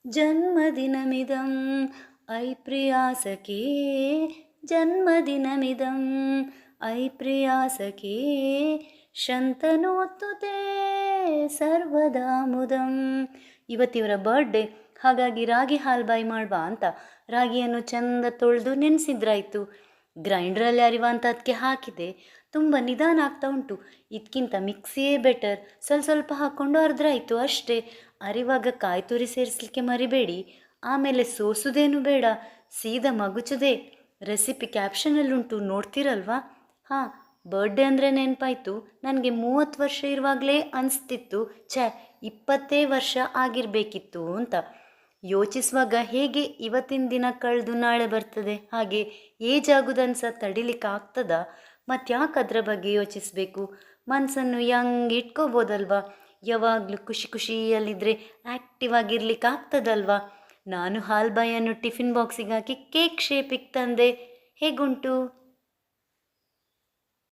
ಜನ್ಮದಿನಮಿದಂ I ಪ್ರಿಯಾಸಖೇ ಜನ್ಮದಿನಮಿದಂ I ಪ್ರಿಯಾಸಖೇ ಶಂತನೋತ್ತು ತೇ ಸರ್ವದಾ ಮುದಂ. ಇವತ್ತಿವರ birthday, ಹಾಗಾಗಿ ರಾಗಿ ಹಾಲ್ಬಾಯಿ ಮಾಡ್ಬಾ ಅಂತ ರಾಗಿಯನ್ನು ಚಂದ ತೊಳೆದು ನೆನೆಸಿದ್ರಾಯ್ತು. ಗ್ರೈಂಡ್ರಲ್ಲಿ ಅರಿವಂಥದ್ದಕ್ಕೆ ಹಾಕಿದೆ. ತುಂಬ ನಿಧಾನ ಆಗ್ತಾ ಉಂಟು. ಇದಕ್ಕಿಂತ ಮಿಕ್ಸಿಯೇ ಬೆಟರ್. ಸ್ವಲ್ಪ ಹಾಕ್ಕೊಂಡು ಅರ್ದ್ರಾಯ್ತು ಅಷ್ಟೇ. ಅರಿವಾಗ ಕಾಯಿ ತುರಿ ಸೇರಿಸಲಿಕ್ಕೆ ಮರಿಬೇಡಿ. ಆಮೇಲೆ ಸೋಸುದೇನು ಬೇಡ, ಸೀದಾ ಮಗುಚುದೇ. ರೆಸಿಪಿ ಕ್ಯಾಪ್ಷನಲ್ಲುಂಟು, ನೋಡ್ತೀರಲ್ವಾ? ಹಾಂ, ಬರ್ಡೇ ಅಂದರೆ ನೆನಪಾಯ್ತು. ನನಗೆ 30 ವರ್ಷ ಇರುವಾಗಲೇ ಅನಿಸ್ತಿತ್ತು, 20 ವರ್ಷ ಆಗಿರಬೇಕಿತ್ತು ಅಂತ. ಯೋಚಿಸುವಾಗ ಹೇಗೆ ಇವತ್ತಿನ ದಿನ ಕಳೆದು ನಾಳೆ ಬರ್ತದೆ, ಹಾಗೆ ಏಜ್ ಆಗೋದನ್ಸ ತಡಿಲಿಕ್ಕೆ ಆಗ್ತದ? ಮತ್ತ್ಯಾಕೆ ಅದರ ಬಗ್ಗೆ ಯೋಚಿಸಬೇಕು? ಮನಸ್ಸನ್ನು ಯಂಗ್ ಇಟ್ಕೋಬೋದಲ್ವಾ? ಯಾವಾಗಲೂ ಖುಷಿಯಲ್ಲಿದ್ದರೆ ಆ್ಯಕ್ಟಿವ್ ಆಗಿರ್ಲಿಕ್ಕೆ ಆಗ್ತದಲ್ವಾ? ನಾನು ಹಾಲ್ಬಾಯನ್ನು ಟಿಫಿನ್ ಬಾಕ್ಸಿಗೆ ಹಾಕಿ ಕೇಕ್ ಶೇಪಿಗೆ ತಂದೆ. ಹೇಗುಂಟು?